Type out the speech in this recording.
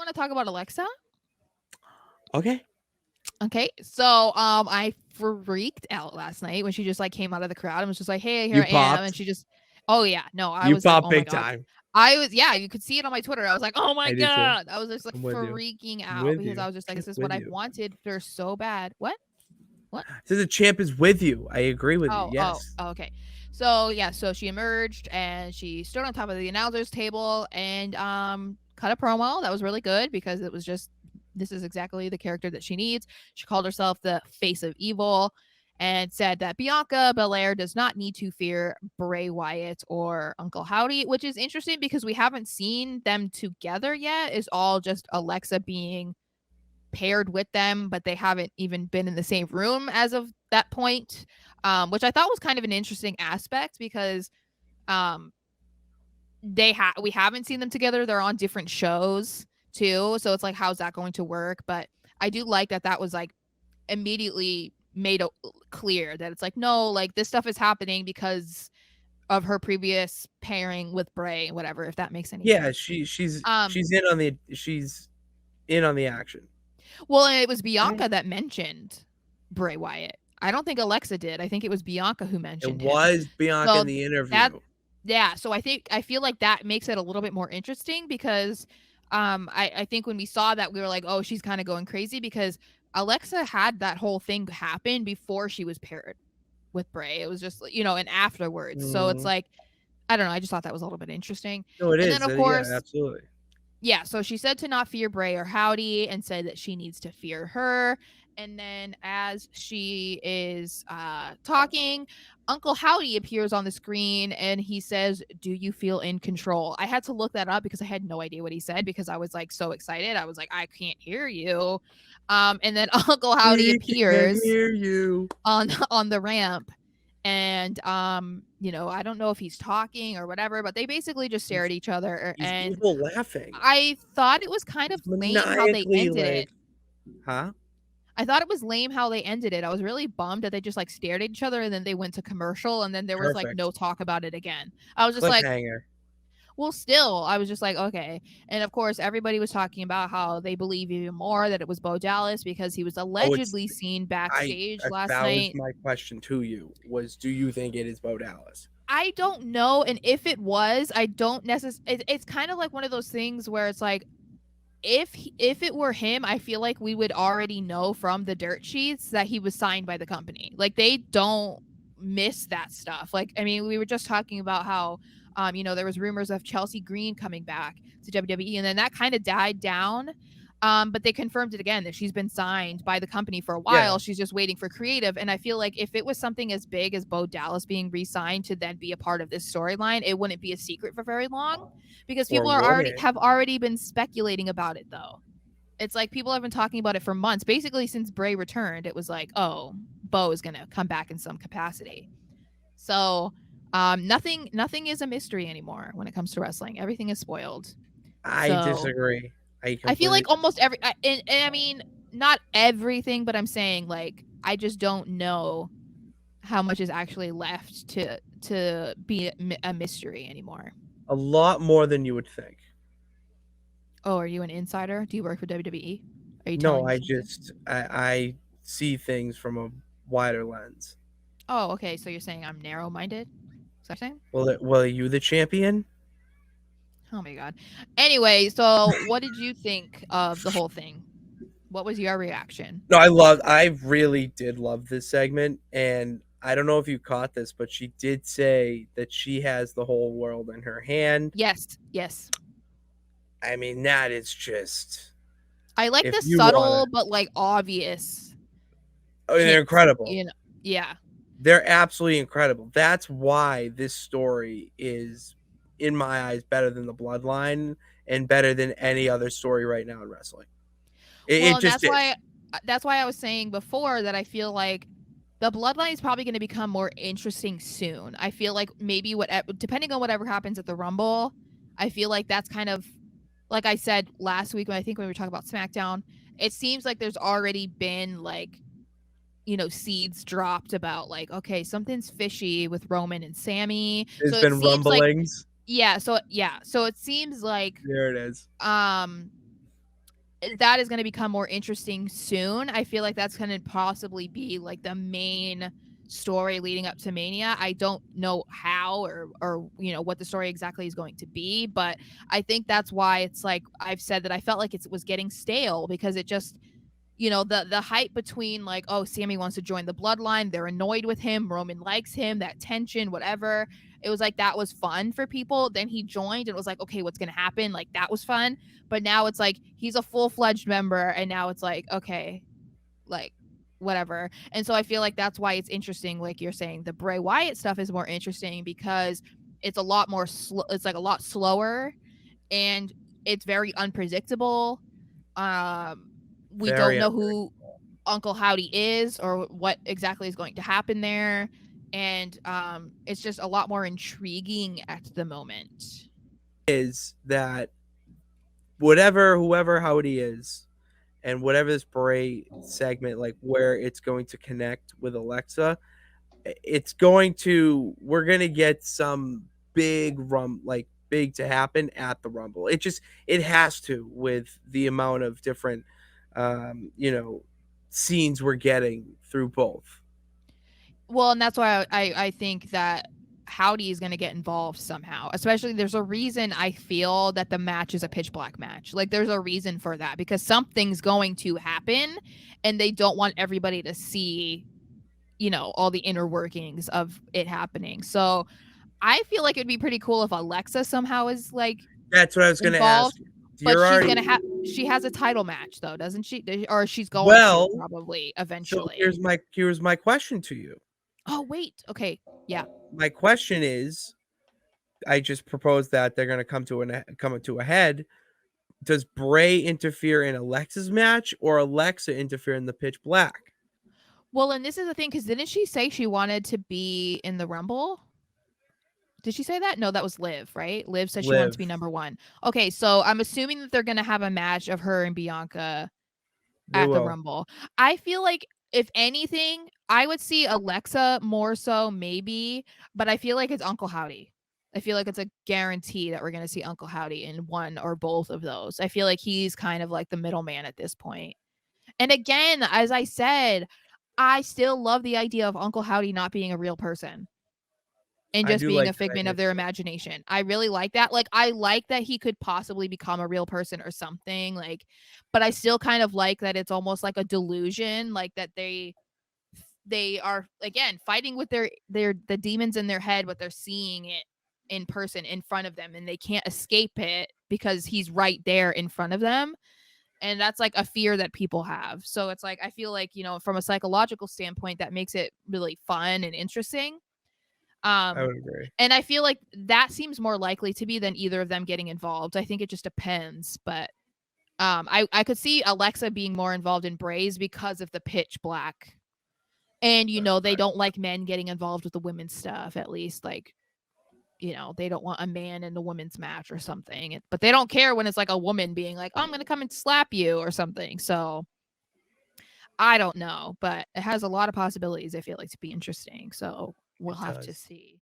to talk about Alexa? Okay. Okay, so I freaked out last night when she just like came out of the crowd and was just like, "Hey, here You I am," and popped. she just, oh yeah, no, I You was like, popped "Oh my big god." time. I was, yeah, you could see it on my Twitter. I was like, "Oh my I did too. god." I was just like I'm with you. freaking I'm out with because I you. was just like, "This Champ's is what with I've you. wanted for so bad." What? What? So the champ is with you. I agree with you. Oh, Yes. okay. So yeah, so she emerged and she stood on top of the announcers table and cut a promo that was really good because it was just, this is exactly the character that she needs. She called herself the face of evil and said that Bianca Belair does not need to fear Bray Wyatt or Uncle Howdy, which is interesting because we haven't seen them together yet. It's all just Alexa being paired with them, but they haven't even been in the same room as of that point, which I thought was kind of an interesting aspect because um, we haven't seen them together. They're on different shows too, so it's like, how's that going to work? But I do like that that was like immediately made clear that it's like, no, like this stuff is happening because of her previous pairing with Bray, whatever, if that makes any Yeah, sense. she's Um, she's in on the action. Well, and it was Bianca that mentioned Bray Wyatt. I don't think Alexa did. I think it was Bianca who It mentioned him. was Bianca So in the that, interview. yeah, so I feel like that makes it a little bit more interesting because I think when we saw that we were like, "Oh, she's kind of going crazy," because Alexa had that whole thing happen before she was paired with Bray. It was just, and afterwards. So it's Mm. like, I don't know, I just thought that was a little bit interesting. No, it And then is. of Yeah, course, absolutely. yeah, so she said to not fear Bray or Howdy and said that she needs to fear her. And then as she is talking, Uncle Howdy appears on the screen and he says, "Do you feel in control?" I had to look that up because I had no idea what he said because I was like so excited. I was like, I can't hear you. And then Uncle Howdy We can't appears hear you. on the ramp, and I don't know if he's talking or whatever, but they basically just stare at each other, He's and evil laughing. I thought it was kind of He's lame how they maniacally ended like, it. huh? I thought it was lame how they ended it. I was really bummed that they just like stared at each other and then they went to commercial and then there was like Perfect. no talk about it again. I was just like, Cliffhanger. well, still, I was just like, okay. And of course, everybody was talking about how they believe even more that it was Bo Dallas because he was Oh, it's allegedly seen backstage last that was night. my question to you. Was do you think it is Bo Dallas? I don't know. And if it was, I don't necessarily. It's kind of like one of those things where it's like, if it were him, I feel like we would already know from the dirt sheets that he was signed by the company. Like they don't miss that stuff. Like, I mean, we were just talking about how there was rumors of Chelsea Green coming back to WWE and then that kind of died down. But they confirmed it again that she's been signed by the company for a Yeah. while. She's just waiting for creative. And I feel like if it was something as big as Bo Dallas being re-signed to then be a part of this storyline, it wouldn't be a secret for very long because Or people would it? have already been speculating about it though. It's like people have been talking about it for months. Basically since Bray returned, it was like, oh, Bo is going to come back in some capacity. So, nothing is a mystery anymore when it comes to wrestling. Everything is spoiled. I So, disagree. I I feel completely like almost and I mean, not everything, but I'm saying like I just don't know how much is actually left to be a mystery anymore. a lot more than you would think. Oh, are you an insider? Do you work for WWE? Are you No, telling me something? I see things from a wider lens. Oh, okay. So you're saying I'm narrow-minded? Is that what you're saying? Well, are you the champion? Oh my god. Anyway, so what did you think of the whole thing? What was your reaction? No, I really did love this segment, and I don't know if you caught this, but she did say that she has the whole world in her hand. Yes, yes. I mean, that is just I like if the you want subtle but like obvious to, they're hints, incredible. Yeah. They're absolutely incredible. That's why this story is, in my eyes, better than the Bloodline and better than any other story right now in wrestling. Well, It and just is. that's why I was saying before that I feel like the bloodline is probably going to become more interesting soon. I feel like maybe depending on whatever happens at the Rumble, I feel like that's kind of like I said last week when I think when we were talking about SmackDown, it seems like there's already been like seeds dropped about like, okay, something's fishy with Roman and Sammy. There's So it been seems like rumblings. yeah, so it seems like There it is. um that is gonna become more interesting soon. I feel like that's gonna possibly be, like, the main story leading up to Mania. I don't know how or what the story exactly is going to be, but I think that's why it's like I've said that I felt like it was getting stale because it just the hype between like, oh, Sammy wants to join the bloodline, they're annoyed with him, Roman likes him, that tension, whatever. It was like that was fun for people. Then he joined and it was like, okay, what's gonna happen? Like that was fun. But now it's like he's a full-fledged member, and now it's like, okay, like whatever. And so I feel like that's why it's interesting, like you're saying, the Bray Wyatt stuff is more interesting because it's a lot more it's like a lot slower and it's very unpredictable. Um, we don't Very know unpredictable. who Uncle Howdy is or what exactly is going to happen there. And it's just a lot more intriguing at the moment. Is that whatever whoever Howdy is, and whatever this Bray segment, like where it's going to connect with Alexa, it's going to we're gonna get some big to happen at the Rumble. It has to with the amount of different scenes we're getting through both. Well, and that's why I think that Howdy is going to get involved somehow. Especially, there's a reason I feel that the match is a pitch black match. Like, there's a reason for that because something's going to happen, and they don't want everybody to see, all the inner workings of it happening. So I feel like it'd be pretty cool if Alexa somehow is like That's what I was gonna ask. involved, but You're already she has a title match though, doesn't she? Or she's going to well. probably So eventually. here's my question to you. Oh wait, okay, yeah. My question is, I just proposed that they're gonna come to a head. Does Bray interfere in Alexa's match or Alexa interfere in the pitch black? Well, and this is the thing because didn't she say she wanted to be in the Rumble? Did she say that? No, that was Liv, right? Liv said she wanted to Live. be number one. Okay, so I'm assuming that they're gonna have a match of her and Bianca They at the will. Rumble. I feel like if anything, I would see Alexa more so maybe, but I feel like it's Uncle Howdy. I feel like it's a guarantee that we're gonna see Uncle Howdy in one or both of those. I feel like he's kind of like the middleman at this point. And again, as I said, I still love the idea of Uncle Howdy not being a real person and I just do being like a that figment idea of their too. imagination. I really like that. Like, I like that he could possibly become a real person or something, like, but I still kind of like that it's almost like a delusion, like that they are again fighting with their the demons in their head, but they're seeing it in person in front of them and they can't escape it because he's right there in front of them. And that's like a fear that people have. So it's like I feel like, from a psychological standpoint, that makes it really fun and interesting. I Um, would agree. and I feel like that seems more likely to be than either of them getting involved. I think it just depends, but I could see Alexa being more involved in Braze because of the pitch black. And they don't like men getting involved with the women's stuff, at least like, they don't want a man in the women's match or something. But they don't care when it's like a woman being like, "Oh, I'm going to come and slap you" or something. So, I don't know, but it has a lot of possibilities I feel like to be interesting. So, we'll It have to does. see.